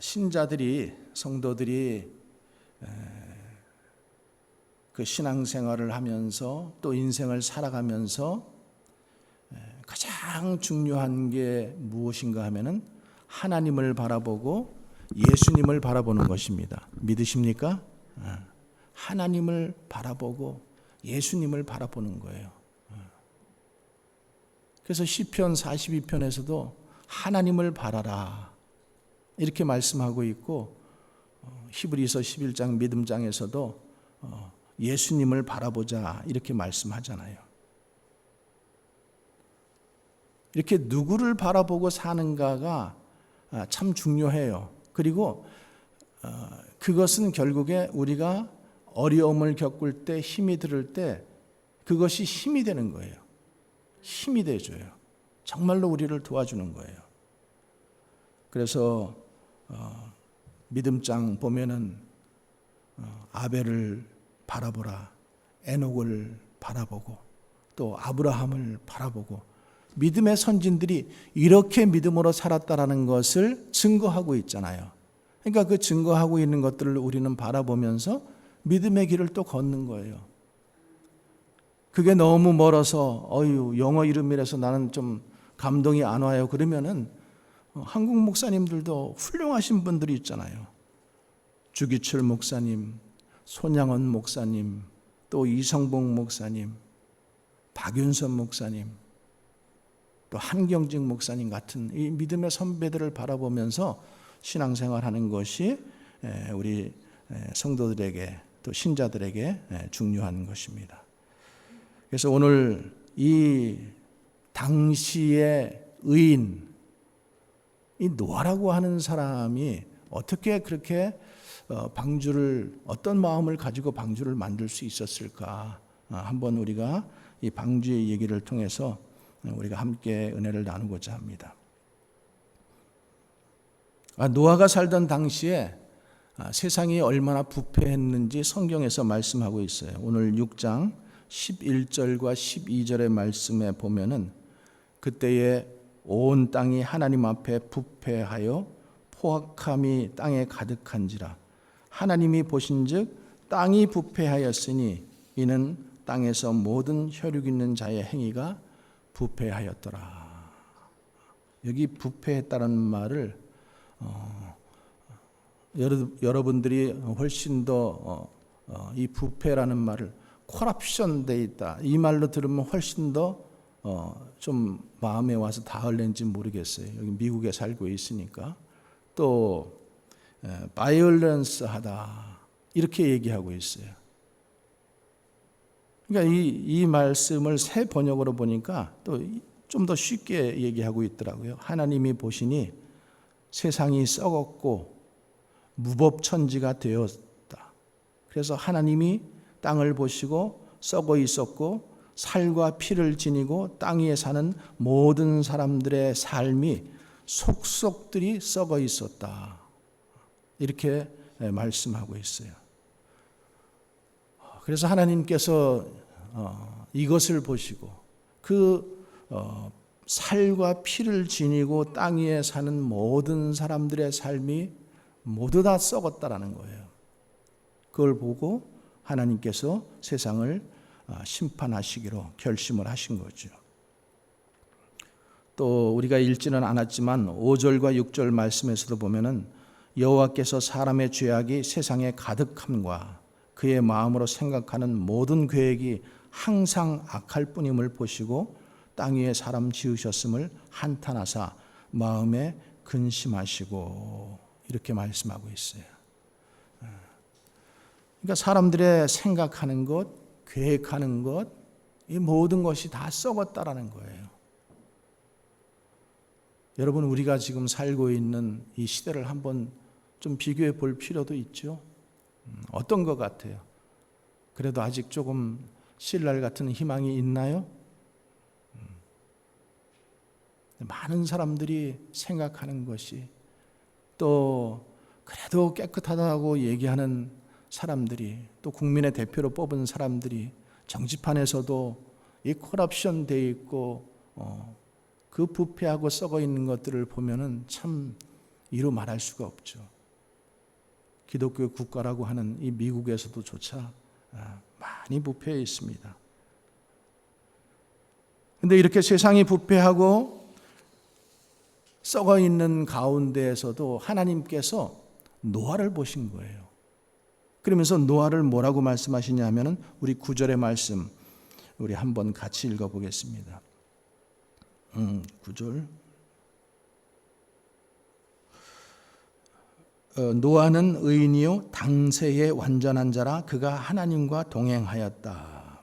신자들이, 성도들이 그 신앙생활을 하면서 또 인생을 살아가면서 가장 중요한 게 무엇인가 하면은 하나님을 바라보고 예수님을 바라보는 것입니다. 믿으십니까? 하나님을 바라보고 예수님을 바라보는 거예요. 그래서 시편 42편에서도 하나님을 바라라 이렇게 말씀하고 있고, 히브리서 11장 믿음장에서도 예수님을 바라보자 이렇게 말씀하잖아요. 이렇게 누구를 바라보고 사는가가 참 중요해요. 그리고 그것은 결국에 우리가 어려움을 겪을 때, 힘이 들을 때 그것이 힘이 되는 거예요. 힘이 돼줘요. 정말로 우리를 도와주는 거예요. 그래서 믿음장 보면은 아벨을 바라보라, 에녹을 바라보고 또 아브라함을 바라보고, 믿음의 선진들이 이렇게 믿음으로 살았다라는 것을 증거하고 있잖아요. 그러니까 그 증거하고 있는 것들을 우리는 바라보면서 믿음의 길을 또 걷는 거예요. 그게 너무 멀어서 영어 이름이라서 나는 좀 감동이 안 와요 그러면은 한국 목사님들도 훌륭하신 분들이 있잖아요. 주기철 목사님, 손양원 목사님, 또 이성봉 목사님, 박윤선 목사님, 또 한경직 목사님 같은 이 믿음의 선배들을 바라보면서 신앙생활하는 것이 우리 성도들에게 또 신자들에게 중요한 것입니다. 그래서 오늘 이 당시의 의인, 이 노아라고 하는 사람이 어떻게 그렇게 방주를, 어떤 마음을 가지고 방주를 만들 수 있었을까? 한번 우리가 이 방주의 얘기를 통해서 우리가 함께 은혜를 나누고자 합니다. 노아가 살던 당시에 세상이 얼마나 부패했는지 성경에서 말씀하고 있어요. 오늘 6장 11절과 12절의 말씀에 보면은 그때에 온 땅이 하나님 앞에 부패하여 포악함이 땅에 가득한지라. 하나님이 보신즉 땅이 부패하였으니 이는 땅에서 모든 혈육 있는 자의 행위가 부패하였더라. 여기 부패했다는 말을 여러분들이 훨씬 더 이 부패라는 말을 콜합션 돼 있다, 이 말로 들으면 훨씬 더 좀 마음에 와서 닿을는지 모르겠어요. 여기 미국에 살고 있으니까. 또 바이올런스 하다 이렇게 얘기하고 있어요. 그러니까 이 말씀을 새 번역으로 보니까 또 좀 더 쉽게 얘기하고 있더라고요. 하나님이 보시니 세상이 썩었고 무법천지가 되었다. 그래서 하나님이 땅을 보시고 썩어 있었고 살과 피를 지니고 땅 위에 사는 모든 사람들의 삶이 속속들이 썩어 있었다. 이렇게 말씀하고 있어요. 그래서 하나님께서 이것을 보시고 그 살과 피를 지니고 땅 위에 사는 모든 사람들의 삶이 모두 다 썩었다라는 거예요. 그걸 보고 하나님께서 세상을 심판하시기로 결심을 하신 거죠. 또 우리가 읽지는 않았지만 5절과 6절 말씀에서도 보면은 여호와께서 사람의 죄악이 세상에 가득함과 그의 마음으로 생각하는 모든 계획이 항상 악할 뿐임을 보시고 땅 위에 사람 지으셨음을 한탄하사 마음에 근심하시고 이렇게 말씀하고 있어요. 그러니까 사람들의 생각하는 것, 계획하는 것, 이 모든 것이 다 썩었다라는 거예요. 여러분, 우리가 지금 살고 있는 이 시대를 한번 좀 비교해 볼 필요도 있죠. 어떤 것 같아요? 그래도 아직 조금 신랄 같은 희망이 있나요? 많은 사람들이 생각하는 것이, 또 그래도 깨끗하다고 얘기하는 사람들이, 또 국민의 대표로 뽑은 사람들이 정치판에서도 이 콜합션 돼 있고 그 부패하고 썩어 있는 것들을 보면은 참 이로 말할 수가 없죠. 기독교 국가라고 하는 이 미국에서도 조차 많이 부패해 있습니다. 그런데 이렇게 세상이 부패하고 썩어 있는 가운데에서도 하나님께서 노아를 보신 거예요. 그러면서 노아를 뭐라고 말씀하시냐면은 우리 9절의 말씀 우리 한번 같이 읽어보겠습니다. 9절. 노아는 의인이요 당세의 완전한 자라 그가 하나님과 동행하였다.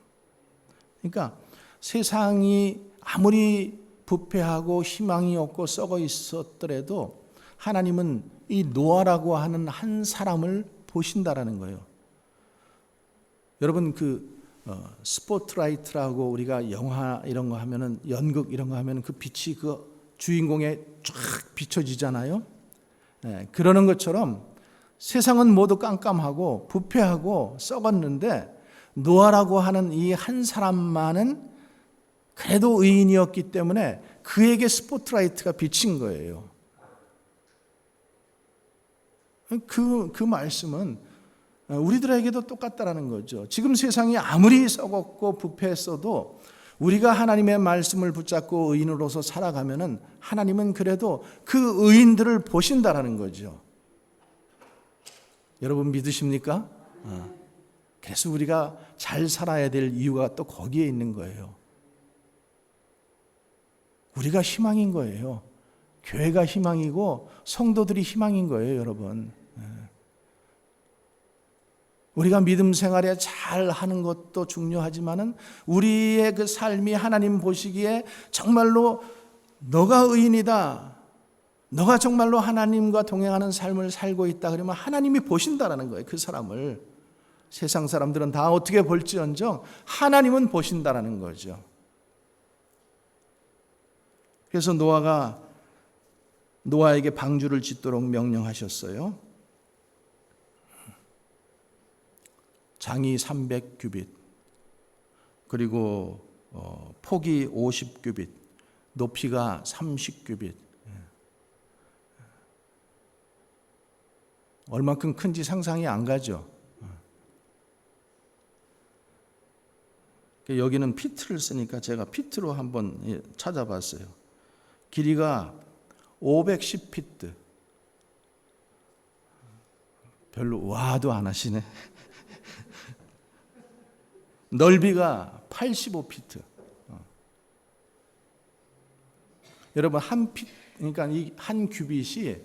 그러니까 세상이 아무리 부패하고 희망이 없고 썩어 있었더라도 하나님은 이 노아라고 하는 한 사람을 보신다라는 거예요. 여러분 스포트라이트라고 우리가 영화 이런 거 하면은 연극 이런 거 하면은 그 빛이 그 주인공에 쫙 비춰지잖아요. 그러는 것처럼 세상은 모두 깜깜하고 부패하고 썩었는데 노아라고 하는 이 한 사람만은 그래도 의인이었기 때문에 그에게 스포트라이트가 비친 거예요. 그 말씀은 우리들에게도 똑같다라는 거죠. 지금 세상이 아무리 썩었고 부패했어도 우리가 하나님의 말씀을 붙잡고 의인으로서 살아가면은 하나님은 그래도 그 의인들을 보신다라는 거죠. 여러분 믿으십니까? 그래서 우리가 잘 살아야 될 이유가 또 거기에 있는 거예요. 우리가 희망인 거예요. 교회가 희망이고 성도들이 희망인 거예요, 여러분. 우리가 믿음 생활에 잘 하는 것도 중요하지만은 우리의 그 삶이 하나님 보시기에 정말로 너가 의인이다, 너가 정말로 하나님과 동행하는 삶을 살고 있다 그러면 하나님이 보신다라는 거예요. 그 사람을. 세상 사람들은 다 어떻게 볼지언정 하나님은 보신다라는 거죠. 그래서 노아에게 방주를 짓도록 명령하셨어요. 장이 300규빗, 그리고 폭이 50규빗, 높이가 30규빗. 얼만큼 큰지 상상이 안 가죠. 여기는 피트를 쓰니까 제가 피트로 한번 찾아봤어요. 길이가 510피트. 별로 와도 안 하시네. 넓이가 85피트. 여러분 그러니까 이 한 규빗이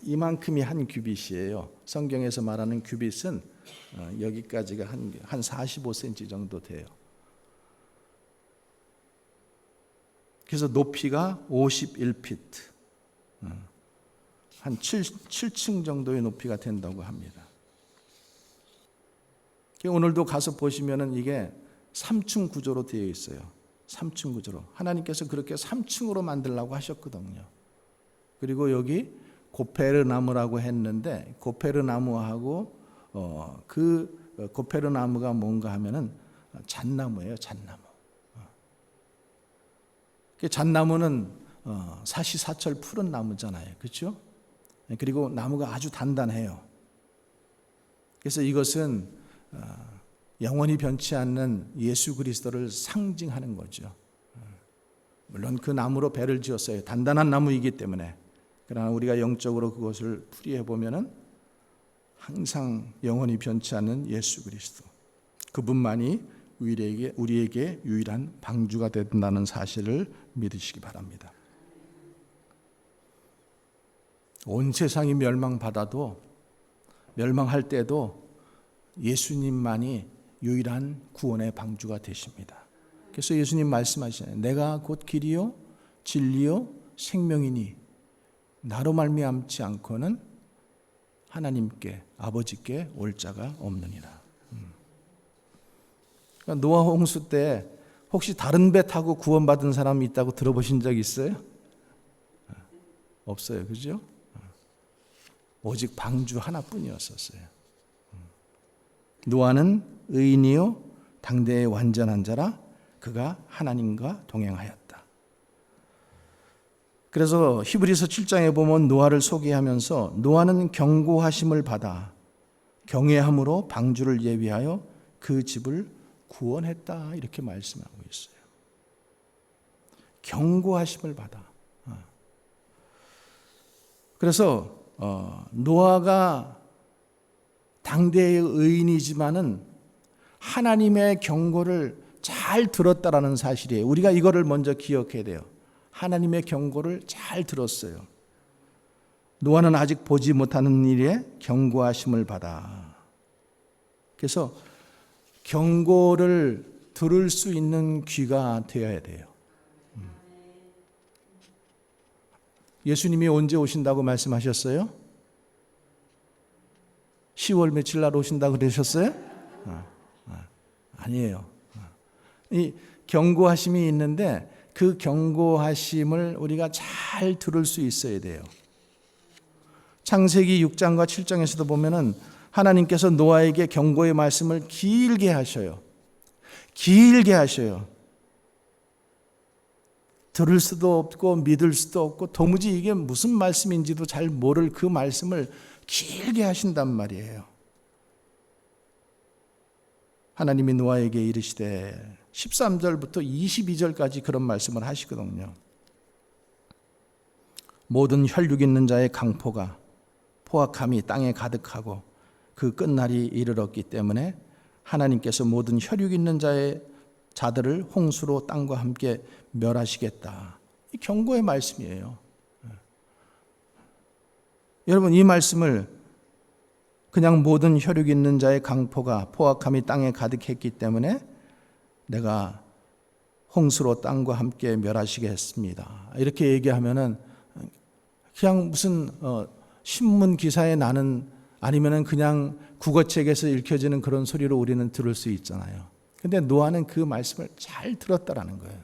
이만큼이 한 규빗이에요. 성경에서 말하는 규빗은 여기까지가 한 45cm 정도 돼요. 그래서 높이가 51피트. 한 7층 정도의 높이가 된다고 합니다. 오늘도 가서 보시면은 이게 3층 구조로 되어 있어요. 3층 구조로. 하나님께서 그렇게 3층으로 만들라고 하셨거든요. 그리고 여기 고페르 나무라고 했는데 고페르 나무하고 그 고페르 나무가 뭔가 하면은 잣나무예요. 잣나무. 그 잣나무는 사시사철 푸른 나무잖아요. 그렇죠? 그리고 나무가 아주 단단해요. 그래서 이것은 영원히 변치 않는 예수 그리스도를 상징하는 거죠. 물론 그 나무로 배를 지었어요. 단단한 나무이기 때문에. 그러나 우리가 영적으로 그것을 풀이해 보면은 항상 영원히 변치 않는 예수 그리스도. 그분만이 우리에게 유일한 방주가 된다는 사실을 믿으시기 바랍니다. 온 세상이 멸망할 때도 예수님만이 유일한 구원의 방주가 되십니다. 그래서 예수님 말씀하시잖아요. 내가 곧 길이요 진리요 생명이니 나로 말미암지 않고는 하나님께 아버지께 올 자가 없느니라. 그러니까 노아 홍수 때 혹시 다른 배 타고 구원받은 사람이 있다고 들어보신 적 있어요? 없어요. 그죠? 오직 방주 하나뿐이었었어요. 노아는 의인이요 당대의 완전한 자라 그가 하나님과 동행하였다. 그래서 히브리서 7장에 보면 노아를 소개하면서 노아는 경고하심을 받아 경외함으로 방주를 예비하여 그 집을 구원했다 이렇게 말씀하고 있어요. 경고하심을 받아. 그래서 노아가 당대의 의인이지만은 하나님의 경고를 잘 들었다라는 사실이에요. 우리가 이거를 먼저 기억해야 돼요. 하나님의 경고를 잘 들었어요. 노아는 아직 보지 못하는 일에 경고하심을 받아. 그래서 경고를 들을 수 있는 귀가 되어야 돼요. 예수님이 언제 오신다고 말씀하셨어요? 10월 며칠 날 오신다고 그러셨어요? 아니에요. 이 경고하심이 있는데 그 경고하심을 우리가 잘 들을 수 있어야 돼요. 창세기 6장과 7장에서도 보면은 하나님께서 노아에게 경고의 말씀을 길게 하셔요. 길게 하셔요. 들을 수도 없고 믿을 수도 없고 도무지 이게 무슨 말씀인지도 잘 모를 그 말씀을 길게 하신단 말이에요. 하나님이 노아에게 이르시되 13절부터 22절까지 그런 말씀을 하시거든요. 모든 혈육 있는 자의 강포가 포악함이 땅에 가득하고 그 끝날이 이르렀기 때문에 하나님께서 모든 혈육 있는 자들을 홍수로 땅과 함께 멸하시겠다. 이 경고의 말씀이에요. 여러분 이 말씀을 그냥 모든 혈육 있는 자의 강포가 포악함이 땅에 가득했기 때문에 내가 홍수로 땅과 함께 멸하시겠습니다. 이렇게 얘기하면은 그냥 무슨 신문 기사에 나는 아니면은 그냥 국어책에서 읽혀지는 그런 소리로 우리는 들을 수 있잖아요. 근데 노아는 그 말씀을 잘 들었다라는 거예요.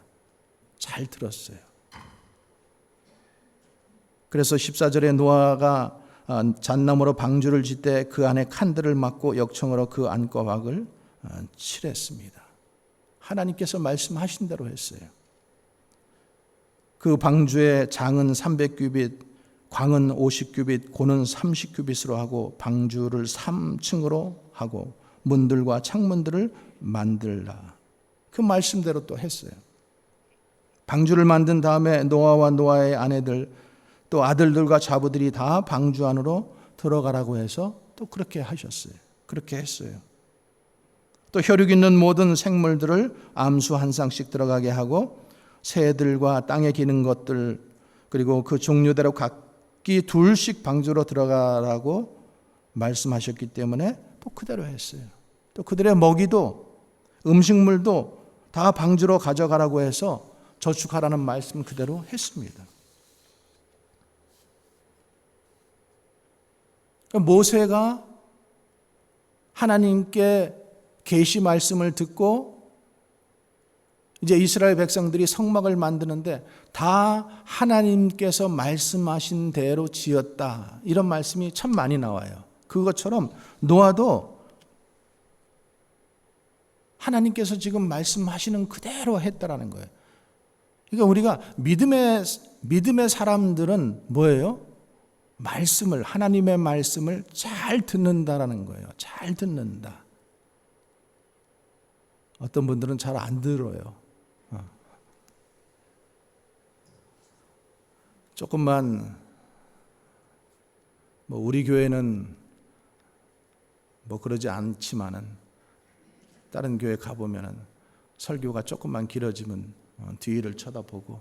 잘 들었어요. 그래서 14절에 노아가 잣나무로 방주를 짓되 그 안에 칸들을 막고 역청으로 그 안과박을 칠했습니다. 하나님께서 말씀하신 대로 했어요. 그 방주의 장은 300규빗, 광은 50규빗, 고는 30규빗으로 하고 방주를 3층으로 하고 문들과 창문들을 만들라. 그 말씀대로 또 했어요. 방주를 만든 다음에 노아와 노아의 아내들 또 아들들과 자부들이 다 방주 안으로 들어가라고 해서 또 그렇게 하셨어요. 그렇게 했어요. 또 혈육 있는 모든 생물들을 암수 한 쌍씩 들어가게 하고 새들과 땅에 기는 것들 그리고 그 종류대로 각기 둘씩 방주로 들어가라고 말씀하셨기 때문에 또 그대로 했어요. 또 그들의 먹이도 음식물도 다 방주로 가져가라고 해서 저축하라는 말씀 그대로 했습니다. 모세가 하나님께 계시 말씀을 듣고 이제 이스라엘 백성들이 성막을 만드는데 다 하나님께서 말씀하신 대로 지었다. 이런 말씀이 참 많이 나와요. 그것처럼 노아도 하나님께서 지금 말씀하시는 그대로 했다라는 거예요. 그러니까 우리가 믿음의 사람들은 뭐예요? 말씀을, 하나님의 말씀을 잘 듣는다라는 거예요. 잘 듣는다. 어떤 분들은 잘 안 들어요. 조금만 우리 교회는 그러지 않지만은 다른 교회 가보면은 설교가 조금만 길어지면 뒤를 쳐다보고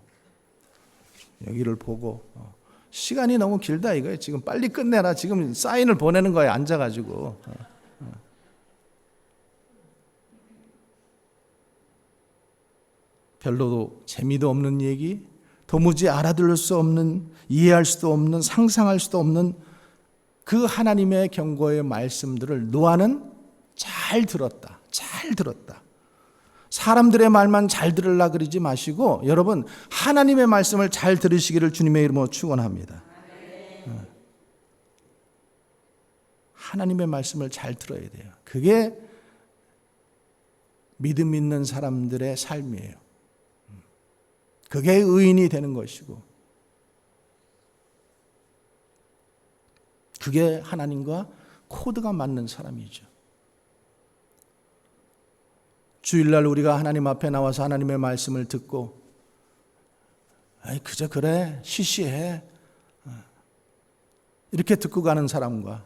여기를 보고 시간이 너무 길다 이거예요. 지금 빨리 끝내라. 지금 사인을 보내는 거예요. 앉아가지고. 별로 재미도 없는 얘기, 도무지 알아들을 수 없는, 이해할 수도 없는, 상상할 수도 없는 그 하나님의 경고의 말씀들을 노아는 잘 들었다. 잘 들었다. 사람들의 말만 잘 들으려 그러지 마시고 여러분 하나님의 말씀을 잘 들으시기를 주님의 이름으로 축원합니다. 하나님의 말씀을 잘 들어야 돼요. 그게 믿음 있는 사람들의 삶이에요. 그게 의인이 되는 것이고 그게 하나님과 코드가 맞는 사람이죠. 주일날 우리가 하나님 앞에 나와서 하나님의 말씀을 듣고 그저 그래 시시해 이렇게 듣고 가는 사람과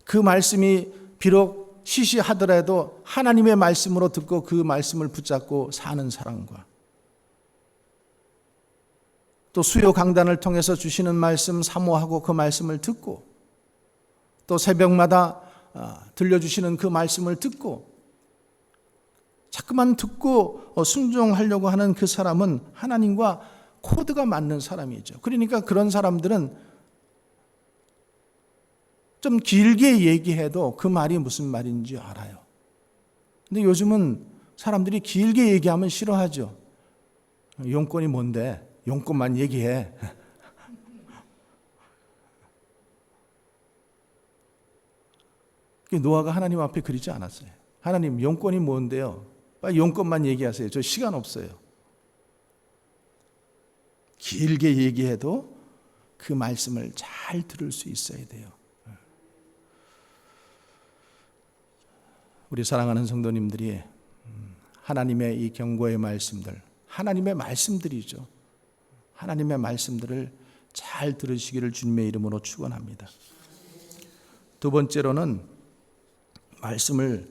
그 말씀이 비록 시시하더라도 하나님의 말씀으로 듣고 그 말씀을 붙잡고 사는 사람과 또 수요 강단을 통해서 주시는 말씀 사모하고 그 말씀을 듣고 또 새벽마다 들려주시는 그 말씀을 듣고 자꾸만 듣고 순종하려고 하는 그 사람은 하나님과 코드가 맞는 사람이죠. 그러니까 그런 사람들은 좀 길게 얘기해도 그 말이 무슨 말인지 알아요. 근데 요즘은 사람들이 길게 얘기하면 싫어하죠. 용건이 뭔데? 용건만 얘기해. 노아가 하나님 앞에 그러지 않았어요. 하나님 용건이 뭔데요? 빨리 용건만 얘기하세요. 저 시간 없어요. 길게 얘기해도 그 말씀을 잘 들을 수 있어야 돼요. 우리 사랑하는 성도님들이 하나님의 이 경고의 말씀들, 하나님의 말씀들이죠. 하나님의 말씀들을 잘 들으시기를 주님의 이름으로 축원합니다. 두 번째로는 말씀을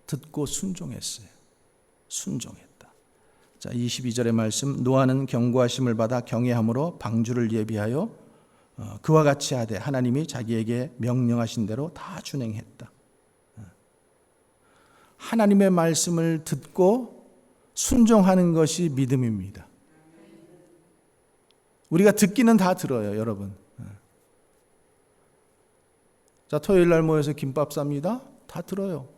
듣고 순종했어요. 순종했다. 자, 22절의 말씀, 노아는 경고하심을 받아 경외함으로 방주를 예비하여 그와 같이 하되 하나님이 자기에게 명령하신 대로 다 준행했다. 하나님의 말씀을 듣고 순종하는 것이 믿음입니다. 우리가 듣기는 다 들어요, 여러분. 자, 토요일 날 모여서 김밥 쌉니다. 다 들어요.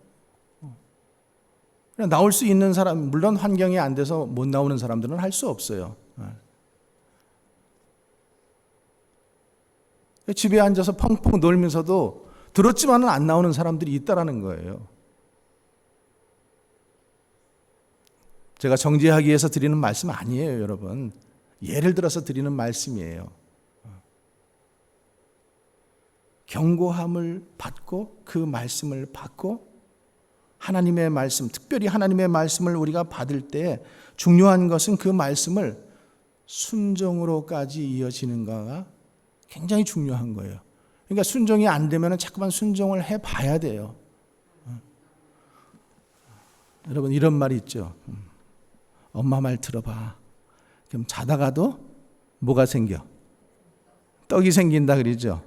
그냥 나올 수 있는 사람, 물론 환경이 안 돼서 못 나오는 사람들은 할 수 없어요. 집에 앉아서 펑펑 놀면서도 들었지만은 안 나오는 사람들이 있다라는 거예요. 제가 정죄하기 위해서 드리는 말씀 아니에요, 여러분. 예를 들어서 드리는 말씀이에요. 경고함을 받고 그 말씀을 받고 하나님의 말씀, 특별히 하나님의 말씀을 우리가 받을 때 중요한 것은 그 말씀을 순종으로까지 이어지는가가 굉장히 중요한 거예요. 그러니까 순종이 안 되면 자꾸만 순종을 해봐야 돼요. 여러분 이런 말이 있죠. 엄마 말 들어봐. 그럼 자다가도 뭐가 생겨? 떡이 생긴다 그러죠.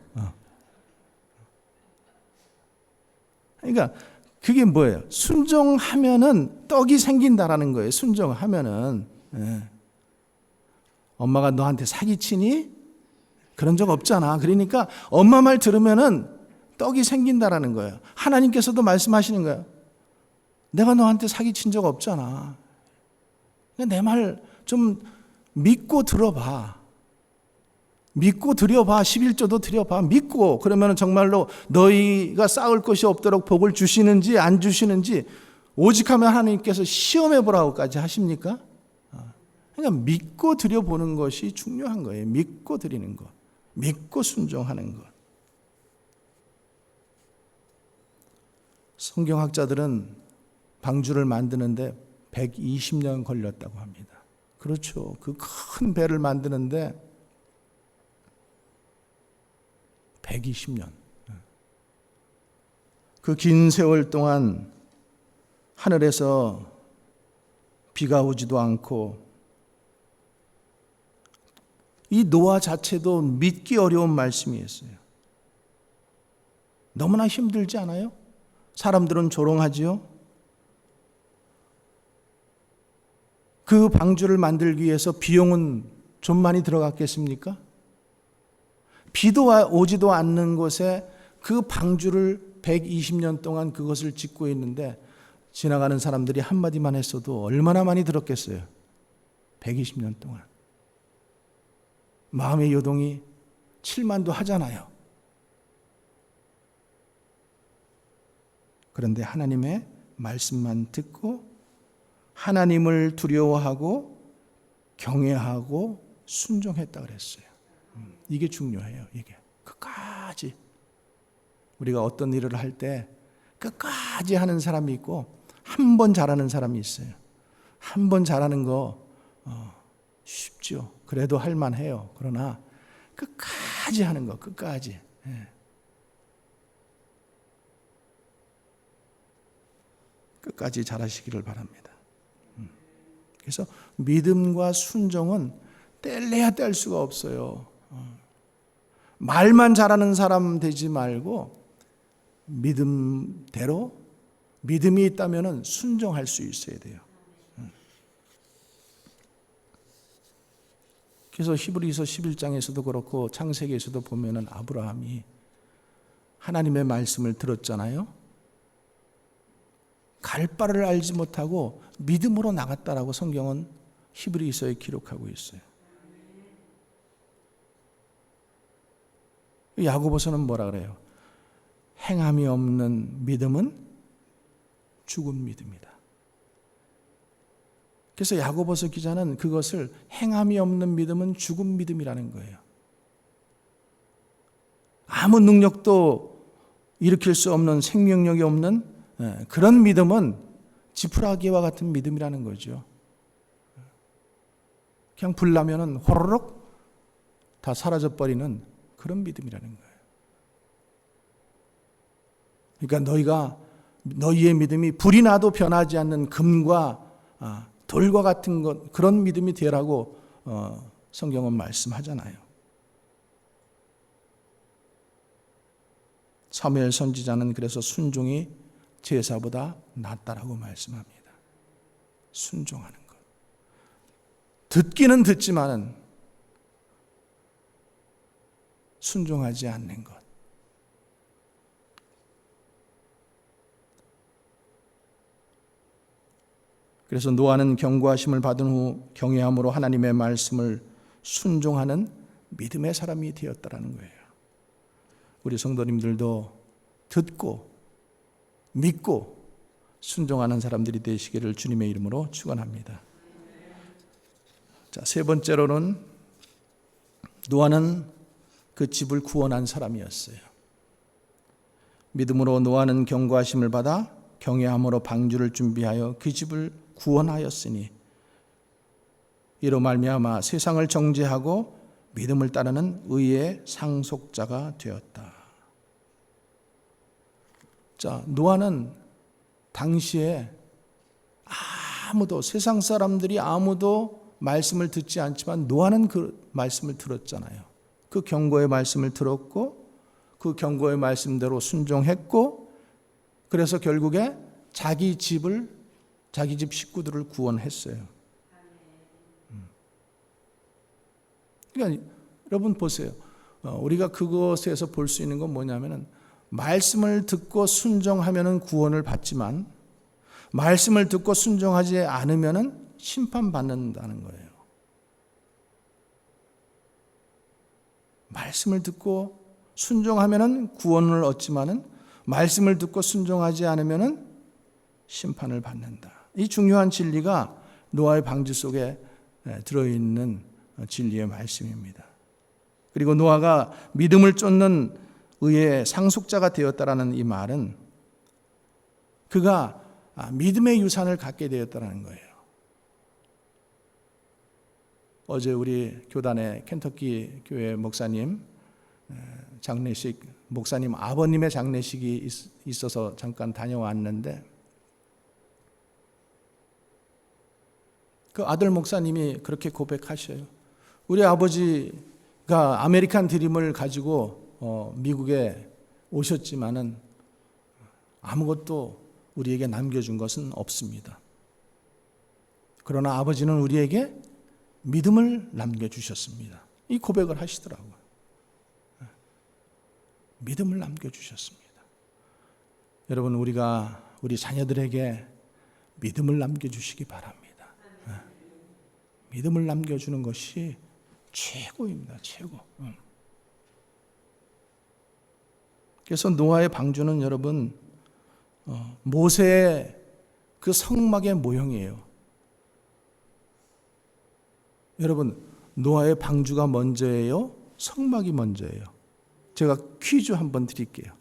그러니까 그게 뭐예요? 순종하면은 떡이 생긴다라는 거예요. 순종하면은. 엄마가 너한테 사기치니? 그런 적 없잖아. 그러니까 엄마 말 들으면은 떡이 생긴다라는 거예요. 하나님께서도 말씀하시는 거예요. 내가 너한테 사기친 적 없잖아. 내 말 좀 믿고 들어봐. 믿고 드려봐. 11조도 드려봐. 믿고 그러면 정말로 너희가 쌓을 것이 없도록 복을 주시는지 안 주시는지 오직 하면 하나님께서 시험해 보라고까지 하십니까? 그러니까 믿고 드려보는 것이 중요한 거예요. 믿고 드리는 것. 믿고 순종하는 것. 성경학자들은 방주를 만드는데 120년 걸렸다고 합니다. 그렇죠. 그 큰 배를 만드는데 120년. 그 긴 세월 동안 하늘에서 비가 오지도 않고 이 노아 자체도 믿기 어려운 말씀이었어요. 너무나 힘들지 않아요? 사람들은 조롱하지요? 그 방주를 만들기 위해서 비용은 좀 많이 들어갔겠습니까? 비도 오지도 않는 곳에 그 방주를 120년 동안 그것을 짓고 있는데 지나가는 사람들이 한마디만 했어도 얼마나 많이 들었겠어요? 120년 동안. 마음의 요동이 7만도 하잖아요. 그런데 하나님의 말씀만 듣고 하나님을 두려워하고 경외하고 순종했다 그랬어요. 이게 중요해요. 이게 끝까지 우리가 어떤 일을 할 때 끝까지 하는 사람이 있고 한 번 잘하는 사람이 있어요. 한 번 잘하는 거 쉽죠. 그래도 할 만해요. 그러나 끝까지 하는 거, 끝까지. 끝까지 잘하시기를 바랍니다. 그래서 믿음과 순종은 뗄래야 뗄 수가 없어요. 말만 잘하는 사람 되지 말고 믿음대로 믿음이 있다면 순종할 수 있어야 돼요. 그래서 히브리서 11장에서도 그렇고 창세기에서도 보면은 아브라함이 하나님의 말씀을 들었잖아요. 갈 바를 알지 못하고 믿음으로 나갔다라고 성경은 히브리서에 기록하고 있어요. 야고보서는 뭐라 그래요? 행함이 없는 믿음은 죽은 믿음이다. 그래서 야고보서 기자는 그것을 행함이 없는 믿음은 죽은 믿음이라는 거예요. 아무 능력도 일으킬 수 없는 생명력이 없는 그런 믿음은 지푸라기와 같은 믿음이라는 거죠. 그냥 불 나면은 호로록 다 사라져버리는 그런 믿음이라는 거예요. 그러니까 너희의 믿음이 불이 나도 변하지 않는 금과 돌과 같은 것, 그런 믿음이 되라고 성경은 말씀하잖아요. 사무엘 선지자는 그래서 순종이 제사보다 낫다라고 말씀합니다. 순종하는 것. 듣기는 듣지만은 순종하지 않는 것. 그래서 노아는 경고하심을 받은 후 경외함으로 하나님의 말씀을 순종하는 믿음의 사람이 되었다라는 거예요. 우리 성도님들도 듣고 믿고 순종하는 사람들이 되시기를 주님의 이름으로 축원합니다. 자, 세 번째로는 노아는 그 집을 구원한 사람이었어요. 믿음으로 노아는 경고하심을 받아 경외함으로 방주를 준비하여 그 집을 구원하였으니 이로 말미암아 세상을 정죄하고 믿음을 따르는 의의 상속자가 되었다. 자, 노아는 당시에 세상 사람들이 아무도 말씀을 듣지 않지만 노아는 그 말씀을 들었잖아요. 그 경고의 말씀을 들었고 그 경고의 말씀대로 순종했고 그래서 결국에 자기 집 식구들을 구원했어요. 그러니까 여러분 보세요. 우리가 그것에서 볼 수 있는 건 뭐냐면은 말씀을 듣고 순종하면은 구원을 받지만 말씀을 듣고 순종하지 않으면은 심판받는다는 거예요. 말씀을 듣고 순종하면은 구원을 얻지만은 말씀을 듣고 순종하지 않으면은 심판을 받는다. 이 중요한 진리가 노아의 방주 속에 들어있는 진리의 말씀입니다. 그리고 노아가 믿음을 쫓는 의의 상속자가 되었다라는 이 말은 그가 믿음의 유산을 갖게 되었다라는 거예요. 어제 우리 교단의 켄터키 교회 목사님 장례식, 목사님 아버님의 장례식이 있어서 잠깐 다녀왔는데 그 아들 목사님이 그렇게 고백하셔요. 우리 아버지가 아메리칸 드림을 가지고 미국에 오셨지만은 아무것도 우리에게 남겨준 것은 없습니다. 그러나 아버지는 우리에게 믿음을 남겨주셨습니다. 이 고백을 하시더라고요. 믿음을 남겨주셨습니다. 여러분, 우리가 우리 자녀들에게 믿음을 남겨주시기 바랍니다. 믿음을 남겨주는 것이 최고입니다. 최고. 그래서 노아의 방주는 여러분 모세의 그 성막의 모형이에요. 여러분, 노아의 방주가 먼저예요? 성막이 먼저예요. 제가 퀴즈 한번 드릴게요.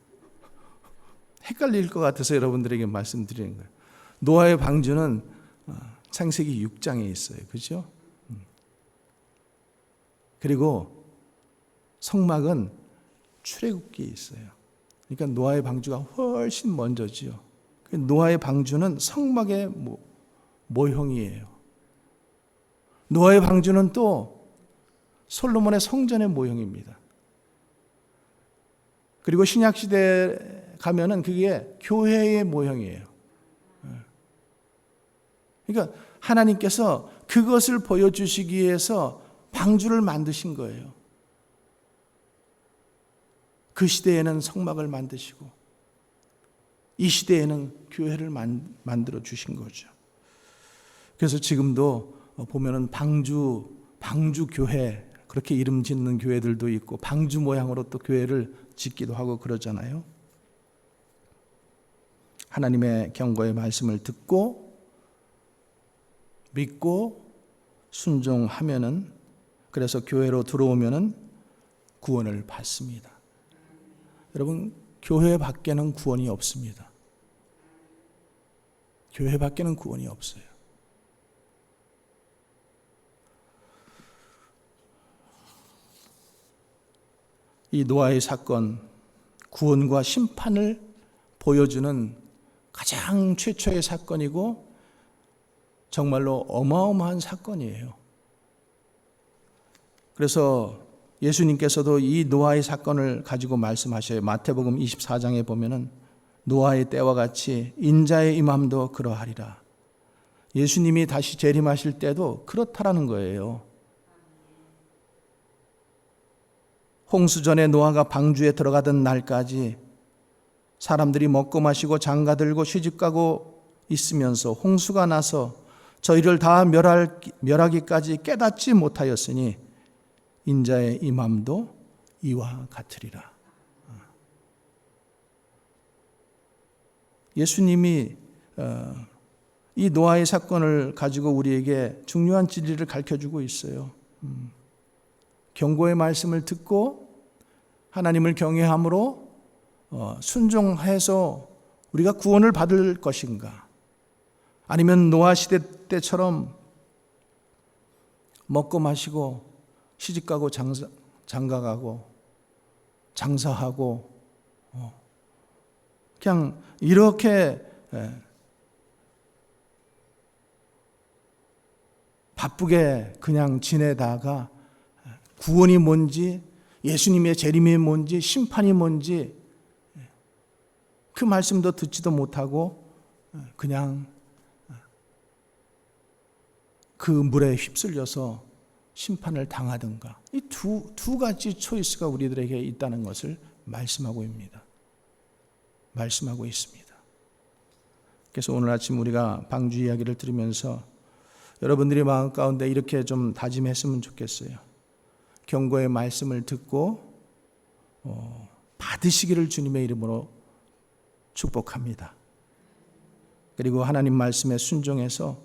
헷갈릴 것 같아서 여러분들에게 말씀드리는 거예요. 노아의 방주는 창세기 6장에 있어요. 그렇죠? 그리고 성막은 출애굽기에 있어요. 그러니까 노아의 방주가 훨씬 먼저지요. 노아의 방주는 성막의 모형이에요. 노아의 방주는 또 솔로몬의 성전의 모형입니다. 그리고 신약시대에 가면은 그게 교회의 모형이에요. 그러니까 하나님께서 그것을 보여주시기 위해서 방주를 만드신 거예요. 그 시대에는 성막을 만드시고 이 시대에는 교회를 만들어 주신 거죠. 그래서 지금도 보면은 방주 교회 그렇게 이름 짓는 교회들도 있고 방주 모양으로 또 교회를 짓기도 하고 그러잖아요. 하나님의 경고의 말씀을 듣고 믿고 순종하면은, 그래서 교회로 들어오면은 구원을 받습니다. 여러분, 교회 밖에는 구원이 없습니다. 교회 밖에는 구원이 없어요. 이 노아의 사건, 구원과 심판을 보여주는 가장 최초의 사건이고 정말로 어마어마한 사건이에요. 그래서 예수님께서도 이 노아의 사건을 가지고 말씀하셔요. 마태복음 24장에 보면은 노아의 때와 같이 인자의 임함도 그러하리라. 예수님이 다시 재림하실 때도 그렇다라는 거예요. 홍수전에 노아가 방주에 들어가던 날까지 사람들이 먹고 마시고 장가들고 시집가고 있으면서 홍수가 나서 저희를 다 멸하기까지 깨닫지 못하였으니 인자의 임함도 이와 같으리라. 예수님이 이 노아의 사건을 가지고 우리에게 중요한 진리를 가르쳐주고 있어요. 경고의 말씀을 듣고 하나님을 경외함으로 순종해서 우리가 구원을 받을 것인가, 아니면 노아 시대 때처럼 먹고 마시고 시집가고 장가가고 장사하고 그냥 이렇게 바쁘게 그냥 지내다가 구원이 뭔지, 예수님의 재림이 뭔지, 심판이 뭔지 그 말씀도 듣지도 못하고 그냥 그 물에 휩쓸려서 심판을 당하든가, 이 두 가지 초이스가 우리들에게 있다는 것을 말씀하고 있습니다. 그래서 오늘 아침 우리가 방주 이야기를 들으면서 여러분들이 마음 가운데 이렇게 좀 다짐했으면 좋겠어요. 경고의 말씀을 듣고 받으시기를 주님의 이름으로 축복합니다. 그리고 하나님 말씀에 순종해서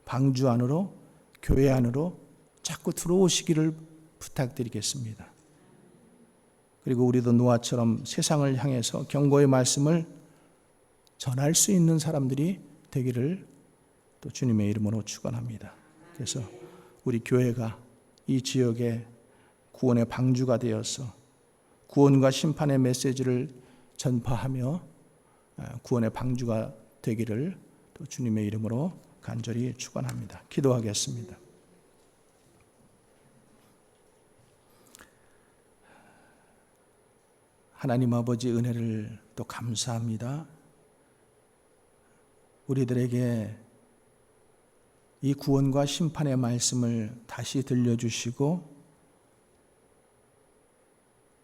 방주 안으로, 교회 안으로 자꾸 들어오시기를 부탁드리겠습니다. 그리고 우리도 노아처럼 세상을 향해서 경고의 말씀을 전할 수 있는 사람들이 되기를 또 주님의 이름으로 축원합니다. 그래서 우리 교회가 이 지역에 구원의 방주가 되어서 구원과 심판의 메시지를 전파하며 구원의 방주가 되기를 또 주님의 이름으로 간절히 축원합니다. 기도하겠습니다. 하나님 아버지, 은혜를 또 감사합니다. 우리들에게 이 구원과 심판의 말씀을 다시 들려주시고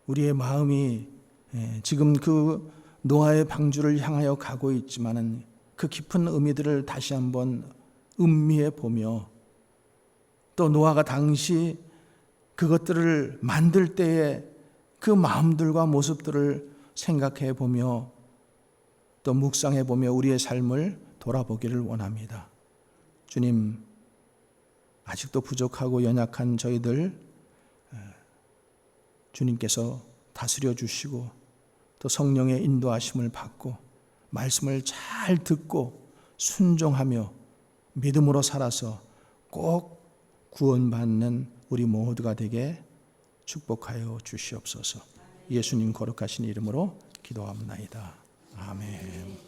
우리의 마음이 지금 그 노아의 방주를 향하여 가고 있지만은 그 깊은 의미들을 다시 한번 음미해 보며, 또 노아가 당시 그것들을 만들 때의 그 마음들과 모습들을 생각해 보며 또 묵상해 보며 우리의 삶을 돌아보기를 원합니다. 주님, 아직도 부족하고 연약한 저희들 주님께서 다스려 주시고 또 성령의 인도하심을 받고 말씀을 잘 듣고 순종하며 믿음으로 살아서 꼭 구원받는 우리 모두가 되게 축복하여 주시옵소서. 예수님 거룩하신 이름으로 기도합나이다. 아멘.